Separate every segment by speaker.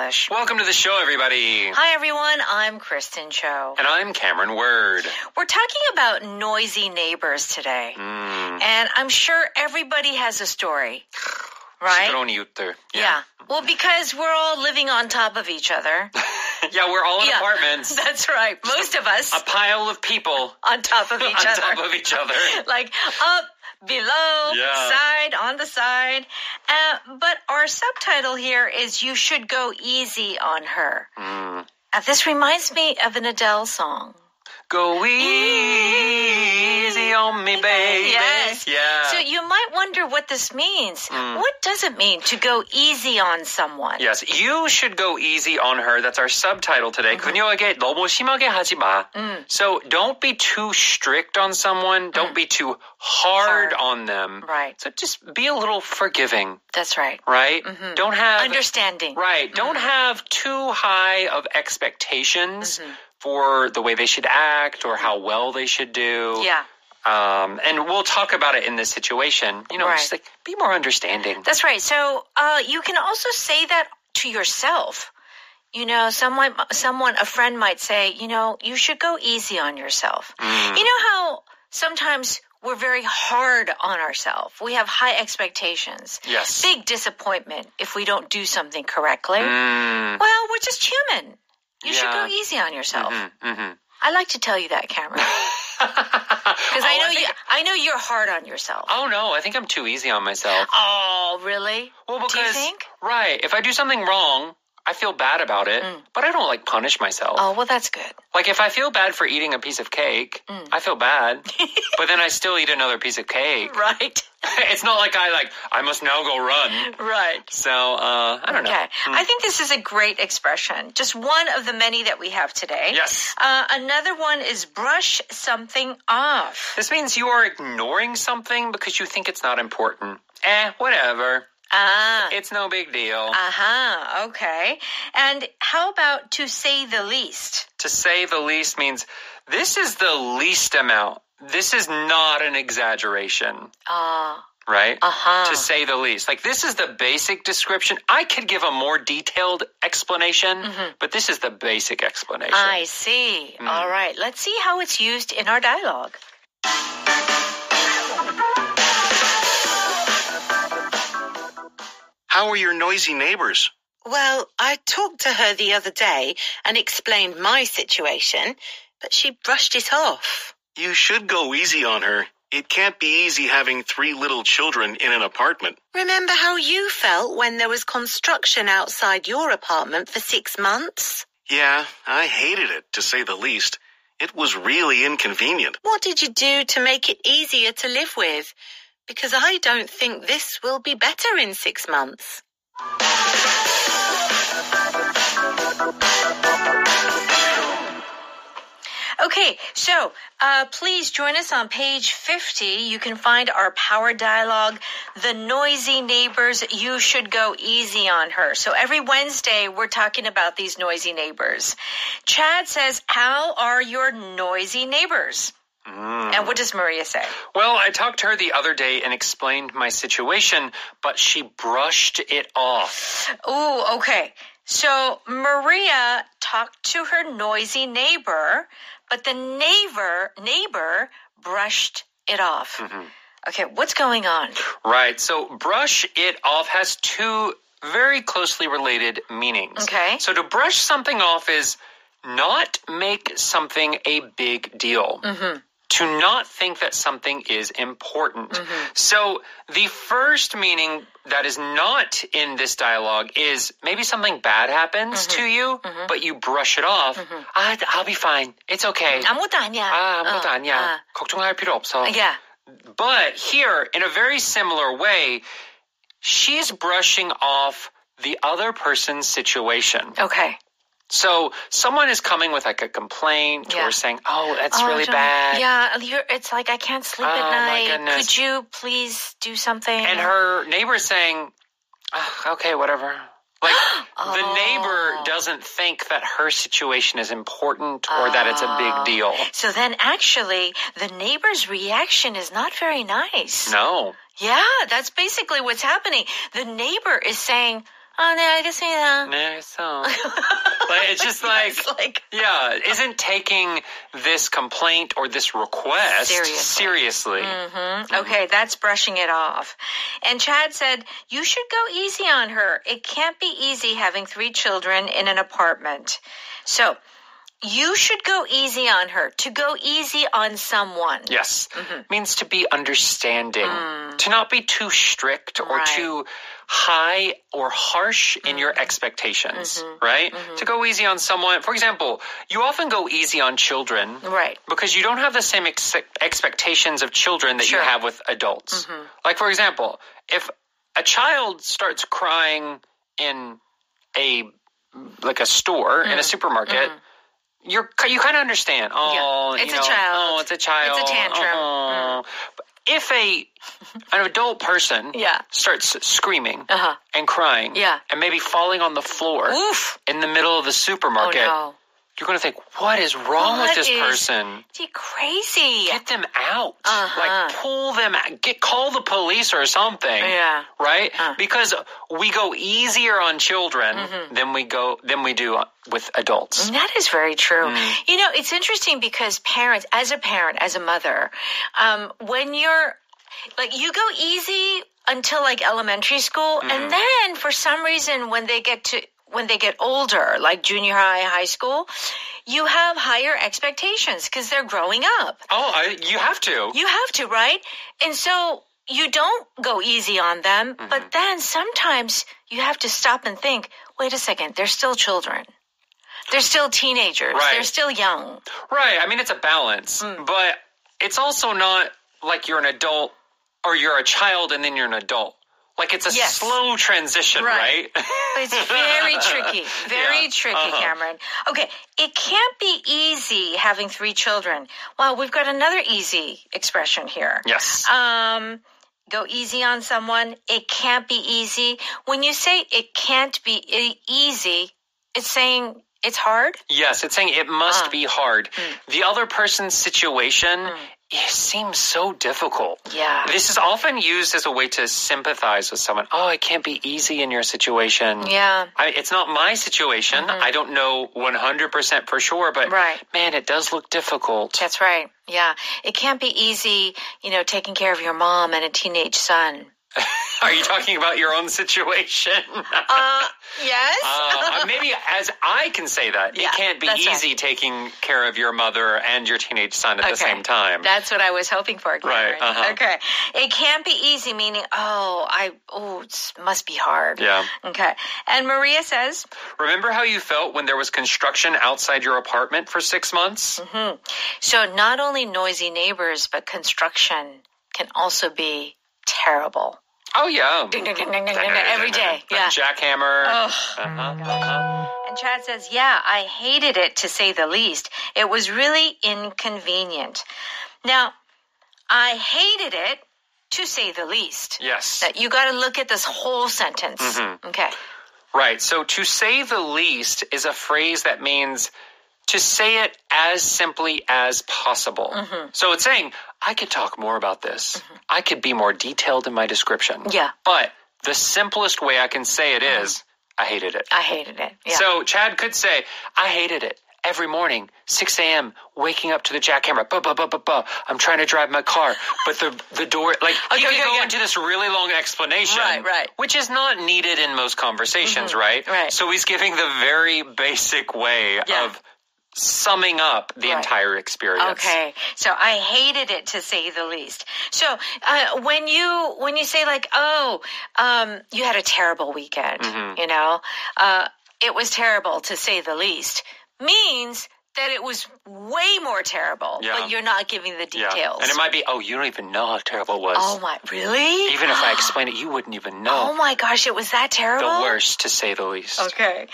Speaker 1: English.
Speaker 2: Welcome to the show, everybody.
Speaker 1: Hi, everyone. I'm Kristen Cho.
Speaker 2: And I'm Cameron Word.
Speaker 1: We're talking about noisy neighbors today. And I'm sure everybody has a story, right?
Speaker 2: 시끄러운 이웃들.
Speaker 1: Yeah. Well, because we're all living on top of each other.
Speaker 2: Yeah, we're all in apartments.
Speaker 1: That's right. Most of us.
Speaker 2: A pile of people.
Speaker 1: On top of each other.
Speaker 2: On top of each other.
Speaker 1: Like up, below, side, on the side. But our subtitle here is You Should Go Easy on Her. This reminds me of an Adele song.
Speaker 2: Go easy on me, baby.
Speaker 1: Yes.
Speaker 2: Yeah.
Speaker 1: So you might wonder what this means. What does it mean to go easy on someone?
Speaker 2: Yes, you should go easy on her. That's our subtitle today. 그녀에게 너무 심하게 하지 마. So don't be too strict on someone. Don't be too hard on them.
Speaker 1: Right.
Speaker 2: So just be a little forgiving.
Speaker 1: That's right.
Speaker 2: Right? Don't have...
Speaker 1: Understanding.
Speaker 2: Right. Don't have too high of expectations for the way they should act or how well they should do.
Speaker 1: Yeah.
Speaker 2: And we'll talk about it in this situation. You know, just like be more understanding.
Speaker 1: That's right. So you can also say that to yourself. You know, a friend might say, you know, you should go easy on yourself. You know how sometimes we're very hard on ourselves. We have high expectations.
Speaker 2: Yes.
Speaker 1: Big disappointment if we don't do something correctly. Well, we're just human. You should go easy on yourself. I like to tell you that, Cameron. Because I know you're hard on yourself.
Speaker 2: Oh, no. I think I'm too easy on myself.
Speaker 1: Oh, really?
Speaker 2: Well, because...
Speaker 1: Do you think?
Speaker 2: Right. If I do something wrong, I feel bad about it, but I don't, like, punish myself.
Speaker 1: Oh, well, that's good.
Speaker 2: Like, if I feel bad for eating a piece of cake, I feel bad, but then I still eat another piece of cake.
Speaker 1: Right.
Speaker 2: It's not like I must now go run.
Speaker 1: Right.
Speaker 2: So, I don't know.
Speaker 1: Okay. I think this is a great expression. Just one of the many that we have today.
Speaker 2: Yes.
Speaker 1: Another one is brush something off.
Speaker 2: This means you are ignoring something because you think it's not important. Whatever. It's no big deal.
Speaker 1: Okay. And how about to say the least?
Speaker 2: To say the least means this is the least amount. This is not an exaggeration. Right? To say the least. Like, this is the basic description. I could give a more detailed explanation, but this is the basic explanation.
Speaker 1: I see. All right. Let's see how it's used in our dialogue.
Speaker 3: How are your noisy neighbors?
Speaker 4: Well, I talked to her the other day and explained my situation, but she brushed it off.
Speaker 3: You should go easy on her. It can't be easy having 3 little children in an apartment.
Speaker 4: Remember how you felt when there was construction outside your apartment for 6 months?
Speaker 3: Yeah, I hated it, to say the least. It was really inconvenient.
Speaker 4: What did you do to make it easier to live with? Because I don't think this will be better in 6 months.
Speaker 1: Okay, so please join us on page 50. You can find our power dialogue, The Noisy Neighbors, You Should Go Easy on Her. So every Wednesday, we're talking about these noisy neighbors. Chad says, how are your noisy neighbors? And what does Maria say?
Speaker 2: Well, I talked to her the other day and explained my situation, but she brushed it off.
Speaker 1: Ooh, okay. So Maria talked to her noisy neighbor, but the neighbor brushed it off. Okay, what's going on?
Speaker 2: Right. So brush it off has 2 very closely related meanings.
Speaker 1: Okay.
Speaker 2: So to brush something off is not make something a big deal. To not think that something is important. So the first meaning that is not in this dialogue is maybe something bad happens to you, but you brush it off. I'll be fine. It's okay.
Speaker 1: 아무것도 아니야.
Speaker 2: 아무것도 아니야. 걱정할 필요 없어.
Speaker 1: Yeah.
Speaker 2: But here, in a very similar way, she's brushing off the other person's situation.
Speaker 1: Okay.
Speaker 2: So someone is coming with like a complaint or saying, oh, that's really bad.
Speaker 1: Yeah, it's like I can't sleep at night.
Speaker 2: My goodness.
Speaker 1: Could you please do something?
Speaker 2: And her neighbor is saying, okay, whatever. Like the neighbor doesn't think that her situation is important or that it's a big deal.
Speaker 1: So then actually the neighbor's reaction is not very nice.
Speaker 2: No.
Speaker 1: Yeah, that's basically what's happening. The neighbor is saying, 네, 알겠습니다.
Speaker 2: 네, 알겠어. Like, it's just like, yeah, isn't taking this complaint or this request seriously.
Speaker 1: Okay, that's brushing it off. And Chad said, you should go easy on her. It can't be easy having 3 children in an apartment. So, you should go easy on her. To go easy on someone.
Speaker 2: Yes. Means to be understanding. To not be too strict or too high or harsh in your expectations, right? To go easy on someone. For example, you often go easy on children.
Speaker 1: Right.
Speaker 2: Because you don't have the same expectations of children that you have with adults. Like, for example, if a child starts crying in a store, in a supermarket, you kind of understand. Oh,
Speaker 1: it's a child.
Speaker 2: Oh, it's a child.
Speaker 1: It's a tantrum.
Speaker 2: If an adult person starts screaming and crying and maybe falling on the floor in the middle of the supermarket, you're going to think, what is wrong with this person?
Speaker 1: Is he crazy?
Speaker 2: Get them out. Like, pull them out. Call the police or something.
Speaker 1: Yeah.
Speaker 2: Right? Because we go easier on children than we do with adults.
Speaker 1: That is very true. You know, it's interesting because parents, as a mother, when you're, like, you go easy until, like, elementary school, and then for some reason when they get older, like junior high, high school, you have higher expectations because they're growing up.
Speaker 2: Oh, you have to.
Speaker 1: You have to, right? And so you don't go easy on them, but then sometimes you have to stop and think, wait a second, they're still children. They're still teenagers.
Speaker 2: Right.
Speaker 1: They're still young.
Speaker 2: Right. I mean, it's a balance, but it's also not like you're an adult or you're a child and then you're an adult. Like, it's a slow transition, right?
Speaker 1: But it's very tricky. Very tricky, Cameron. Okay, it can't be easy having 3 children. Well, we've got another easy expression here.
Speaker 2: Yes.
Speaker 1: Go easy on someone. It can't be easy. When you say it can't be easy, it's saying it's hard?
Speaker 2: Yes, it's saying it must be hard. The other person's situation it seems so difficult.
Speaker 1: Yeah.
Speaker 2: This is often used as a way to sympathize with someone. Oh, it can't be easy in your situation.
Speaker 1: Yeah.
Speaker 2: It's not my situation. I don't know 100% for sure, but man, it does look difficult.
Speaker 1: That's right. Yeah. It can't be easy, you know, taking care of your mom and a teenage son.
Speaker 2: Are you talking about your own situation?
Speaker 1: Yes.
Speaker 2: Maybe as I can say that. It can't be easy taking care of your mother and your teenage son at the same time.
Speaker 1: That's what I was hoping for, Cameron.
Speaker 2: Right.
Speaker 1: Okay. It can't be easy, meaning, it must be hard.
Speaker 2: Yeah.
Speaker 1: Okay. And Maria says,
Speaker 2: remember how you felt when there was construction outside your apartment for 6 months?
Speaker 1: So not only noisy neighbors, but construction can also be terrible.
Speaker 2: Oh, yeah.
Speaker 1: Ding, ding, ding, ding, ding, ding, every day. Yeah.
Speaker 2: Jackhammer.
Speaker 1: And Chad says, I hated it, to say the least. It was really inconvenient. Now, I hated it, to say the least.
Speaker 2: Yes.
Speaker 1: You got to look at this whole sentence. Okay.
Speaker 2: Right. So to say the least is a phrase that means to say it as simply as possible. So it's saying, I could talk more about this. I could be more detailed in my description.
Speaker 1: Yeah.
Speaker 2: But the simplest way I can say it is, I hated it.
Speaker 1: I hated it. Yeah.
Speaker 2: So Chad could say, I hated it. Every morning, 6 a.m., waking up to the jackhammer. I'm trying to drive my car, but the door, like, he could go into this really long explanation.
Speaker 1: Right.
Speaker 2: Which is not needed in most conversations, right?
Speaker 1: Right.
Speaker 2: So he's giving the very basic way of summing up the entire experience.
Speaker 1: Okay. So I hated it, to say the least. So when you say, like, you had a terrible weekend, you know, it was terrible, to say the least, means that it was way more terrible, but you're not giving the details.
Speaker 2: Yeah. And it might be, you don't even know how terrible it was.
Speaker 1: Oh, my, really?
Speaker 2: Even if I explained it, you wouldn't even know.
Speaker 1: Oh, my gosh, it was that terrible?
Speaker 2: The worst, to say the least.
Speaker 1: Okay.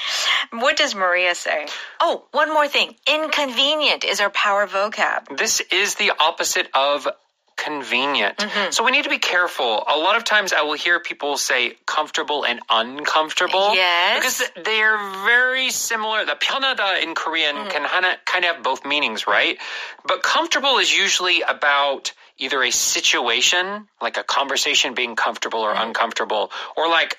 Speaker 1: What does Maria say? Oh, one more thing. Inconvenient is our power vocab.
Speaker 2: This is the opposite of convenient. So we need to be careful. A lot of times I will hear people say comfortable and uncomfortable.
Speaker 1: Yes.
Speaker 2: Because they're very similar. The 편하다 in Korean can kind of have both meanings, right? But comfortable is usually about either a situation, like a conversation being comfortable or uncomfortable, or like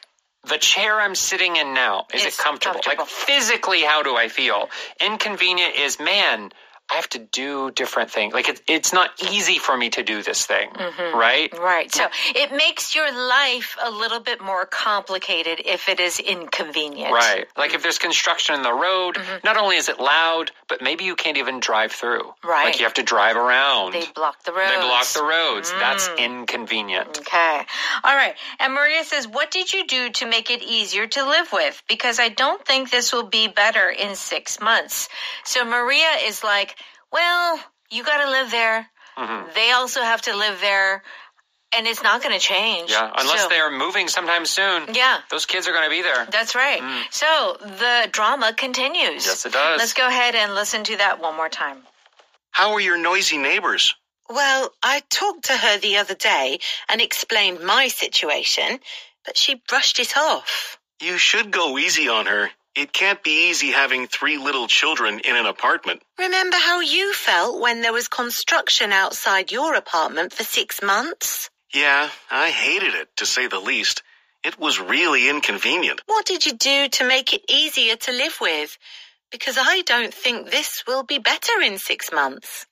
Speaker 2: the chair I'm sitting in now, is it comfortable? Like physically, how do I feel? Inconvenient is, man, I have to do different things. Like it's not easy for me to do this thing, right?
Speaker 1: Right. So it makes your life a little bit more complicated if it is inconvenient.
Speaker 2: Right. Like if there's construction in the road, not only is it loud, but maybe you can't even drive through.
Speaker 1: Right.
Speaker 2: Like you have to drive around.
Speaker 1: They block the roads.
Speaker 2: They block the roads. That's inconvenient.
Speaker 1: Okay. All right. And Maria says, what did you do to make it easier to live with? Because I don't think this will be better in 6 months. So Maria is like, well, you got to live there. They also have to live there. And it's not going to change.
Speaker 2: Yeah, unless they're moving sometime soon.
Speaker 1: Yeah.
Speaker 2: Those kids are going to be there.
Speaker 1: That's right. So the drama continues.
Speaker 2: Yes, it does.
Speaker 1: Let's go ahead and listen to that one more time.
Speaker 3: How are your noisy neighbors?
Speaker 4: Well, I talked to her the other day and explained my situation, but she brushed it off.
Speaker 3: You should go easy on her. It can't be easy having 3 little children in an apartment.
Speaker 4: Remember how you felt when there was construction outside your apartment for 6 months?
Speaker 3: Yeah, I hated it, to say the least. It was really inconvenient.
Speaker 4: What did you do to make it easier to live with? Because I don't think this will be better in 6 months.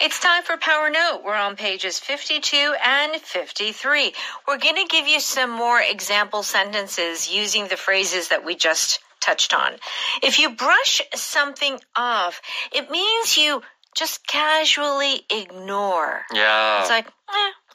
Speaker 1: It's time for Power Note. We're on pages 52 and 53. We're going to give you some more example sentences using the phrases that we just touched on. If you brush something off, it means you just casually ignore.
Speaker 2: Yeah.
Speaker 1: It's like,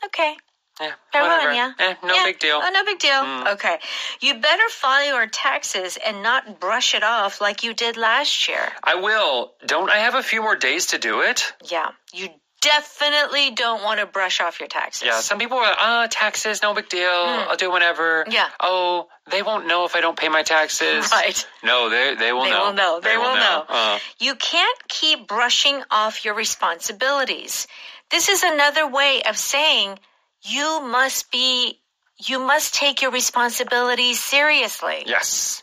Speaker 1: okay.
Speaker 2: Yeah,
Speaker 1: Whatever.
Speaker 2: whatever. No big deal.
Speaker 1: Oh, no big deal. Okay. You better file your taxes and not brush it off like you did last year.
Speaker 2: I will. Don't I have a few more days to do it?
Speaker 1: Yeah. You definitely don't want to brush off your taxes.
Speaker 2: Yeah, some people are like, taxes, no big deal. I'll do whenever.
Speaker 1: Yeah.
Speaker 2: Oh, they won't know if I don't pay my taxes.
Speaker 1: Right.
Speaker 2: No, they will know.
Speaker 1: They will know. They will know.
Speaker 2: Uh-huh.
Speaker 1: You can't keep brushing off your responsibilities. This is another way of saying you must take your responsibilities seriously.
Speaker 2: Yes.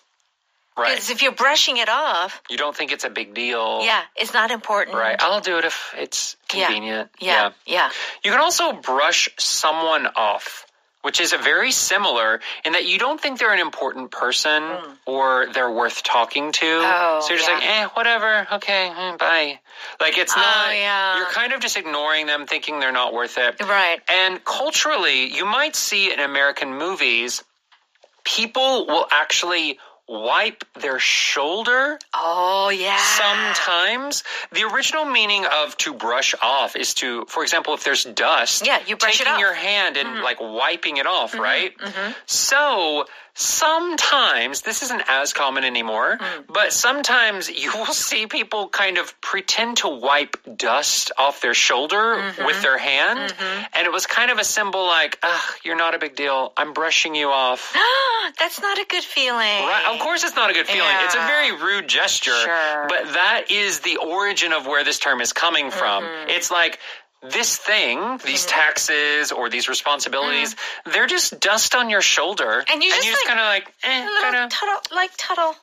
Speaker 2: Right.
Speaker 1: Because if you're brushing it off,
Speaker 2: you don't think it's a big deal.
Speaker 1: yeah, it's not important.
Speaker 2: Right. I'll do it if it's convenient.
Speaker 1: Yeah.
Speaker 2: You can also brush someone off, which is very similar in that you don't think they're an important person or they're worth talking to.
Speaker 1: Oh,
Speaker 2: so you're just like, whatever. Okay, bye. Like it's not, you're kind of just ignoring them, thinking they're not worth it.
Speaker 1: Right.
Speaker 2: And culturally, you might see in American movies, people will actually wipe their shoulder.
Speaker 1: Oh, yeah.
Speaker 2: Sometimes. The original meaning of to brush off is to, for example, if there's dust,
Speaker 1: you brush it
Speaker 2: taking
Speaker 1: off.
Speaker 2: your hand and like wiping it off, right? So sometimes, this isn't as common anymore, but sometimes you will see people kind of pretend to wipe dust off their shoulder with their hand. And it was kind of a symbol like, you're not a big deal. I'm brushing you off.
Speaker 1: That's not a good feeling.
Speaker 2: Right. Of course it's not a good feeling.
Speaker 1: Yeah.
Speaker 2: It's a very rude gesture.
Speaker 1: Sure.
Speaker 2: But that is the origin of where this term is coming from. It's like, this thing, these taxes or these responsibilities, they're just dust on your shoulder.
Speaker 1: And you just
Speaker 2: kind of like,
Speaker 1: tuttle.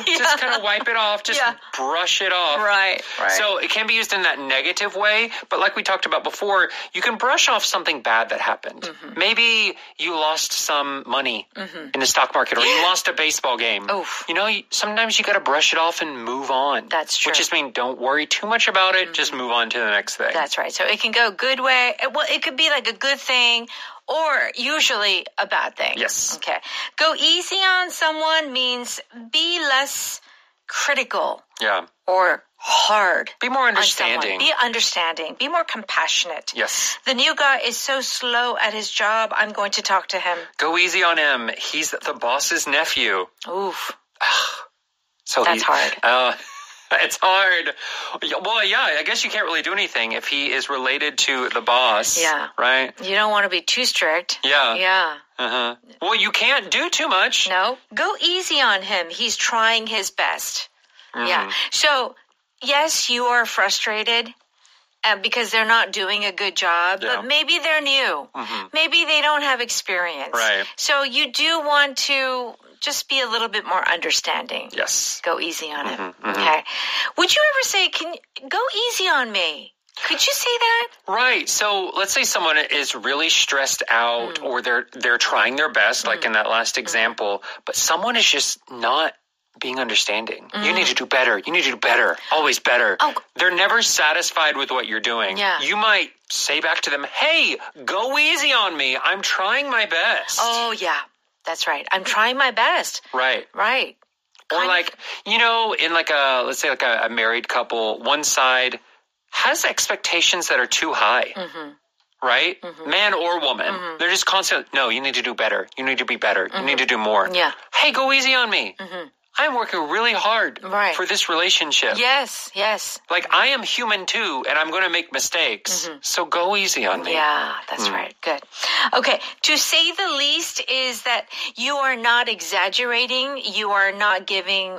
Speaker 2: Just kind of wipe it off. Just brush it off.
Speaker 1: Right.
Speaker 2: So it can be used in that negative way. But like we talked about before, you can brush off something bad that happened. Maybe you lost some money in the stock market or you lost a baseball game.
Speaker 1: Oof.
Speaker 2: You know, sometimes you got to brush it off and move on.
Speaker 1: That's true.
Speaker 2: Which just means don't worry too much about it. Just move on to the next thing.
Speaker 1: That's right. So it can go a good way. Well, it could be like a good thing or usually a bad thing.
Speaker 2: Yes.
Speaker 1: Okay. Go easy on someone means be less critical.
Speaker 2: Yeah.
Speaker 1: Or hard.
Speaker 2: Be more understanding.
Speaker 1: Be understanding. Be more compassionate.
Speaker 2: Yes.
Speaker 1: The new guy is so slow at his job. I'm going to talk to him.
Speaker 2: Go easy on him. He's the boss's nephew.
Speaker 1: Oof.
Speaker 2: So
Speaker 1: that's hard.
Speaker 2: It's hard. Well, yeah, I guess you can't really do anything if he is related to the boss.
Speaker 1: Yeah.
Speaker 2: Right?
Speaker 1: You don't want to be too strict.
Speaker 2: Yeah.
Speaker 1: Yeah.
Speaker 2: Uh-huh. Well, you can't do too much.
Speaker 1: No. Go easy on him. He's trying his best. Yeah. So, yes, you are frustrated because they're not doing a good job, but maybe they're new. Maybe they don't have experience.
Speaker 2: Right.
Speaker 1: So you do want to just be a little bit more understanding.
Speaker 2: Yes.
Speaker 1: Go easy on him. Okay. Would you ever say, go easy on me? Could you say that?
Speaker 2: Right. So let's say someone is really stressed out or they're trying their best, like in that last example, but someone is just not being understanding. You need to do better. You need to do better. Always better.
Speaker 1: Oh.
Speaker 2: They're never satisfied with what you're doing.
Speaker 1: Yeah.
Speaker 2: You might say back to them, hey, go easy on me. I'm trying my best.
Speaker 1: Oh, yeah. That's right. I'm trying my best.
Speaker 2: Right.
Speaker 1: Right.
Speaker 2: Or like, in like let's say like a married couple, one side has expectations that are too high. Right? Man or woman. They're just constantly, no, you need to do better. You need to be better. You need to do more.
Speaker 1: Yeah.
Speaker 2: Hey, go easy on me. I'm working really hard
Speaker 1: Right.
Speaker 2: for this relationship.
Speaker 1: Yes, yes.
Speaker 2: Like, I am human too, and I'm going to make mistakes. So go easy on me.
Speaker 1: Yeah, that's right. Good. Okay. To say the least is that you are not exaggerating. You are not giving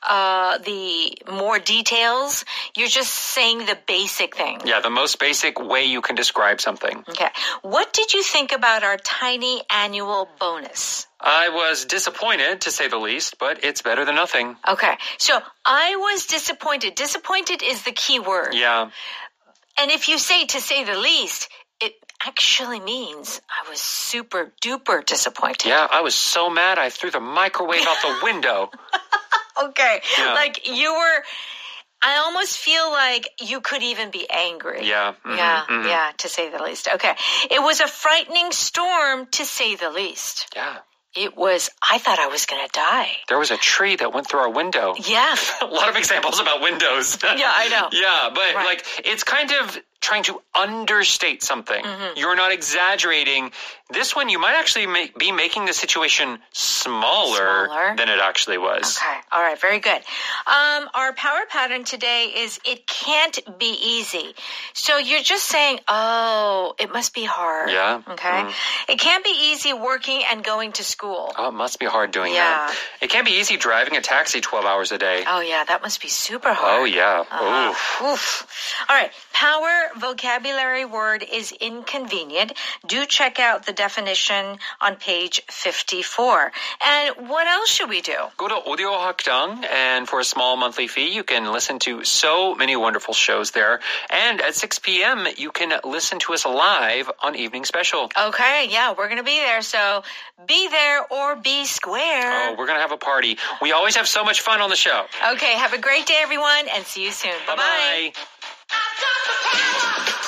Speaker 1: the more details. You're just saying the basic thing.
Speaker 2: Yeah, the most basic way you can describe something.
Speaker 1: Okay. What did you think about our tiny annual bonus?
Speaker 2: I was disappointed, to say the least, but it's better than nothing.
Speaker 1: Okay. So I was disappointed. Disappointed is the key word.
Speaker 2: Yeah.
Speaker 1: And if you say to say the least, it actually means I was super duper disappointed.
Speaker 2: Yeah, I was so mad I threw the microwave out the window.
Speaker 1: Okay.
Speaker 2: Yeah.
Speaker 1: Like you were, I almost feel like you could even be angry.
Speaker 2: Yeah.
Speaker 1: Yeah, to say the least. Okay. It was a frightening storm, to say the least.
Speaker 2: Yeah.
Speaker 1: I thought I was going to die.
Speaker 2: There was a tree that went through our window.
Speaker 1: Yeah.
Speaker 2: A lot of examples about windows.
Speaker 1: Yeah, I know.
Speaker 2: Yeah, but
Speaker 1: Right.
Speaker 2: like it's kind of trying to understate something. You're not exaggerating. This one, you might actually be making the situation smaller than it actually was.
Speaker 1: Okay. All right. Very good. Our power pattern today is it can't be easy. So you're just saying, oh, it must be hard.
Speaker 2: Yeah.
Speaker 1: Okay. It can't be easy working and going to school.
Speaker 2: Oh, it must be hard doing
Speaker 1: Yeah.
Speaker 2: that. It can't be easy driving a taxi 12 hours a day.
Speaker 1: Oh, yeah. That must be super hard.
Speaker 2: Oh, yeah.
Speaker 1: Oof. All right. Power vocabulary word is inconvenient. Do check out the definition on page 54. And what else should we do?
Speaker 2: Go to Audio Hakdang, and for a small monthly fee, you can listen to so many wonderful shows there. And at 6 p.m., you can listen to us live on Evening Special.
Speaker 1: Okay. Yeah, we're going to be there. So be there or be square.
Speaker 2: Oh, we're going to have a party. We always have so much fun on the show.
Speaker 1: Okay. Have a great day, everyone, and see you soon. Bye-bye.
Speaker 2: Bye-bye.
Speaker 5: I've got the power.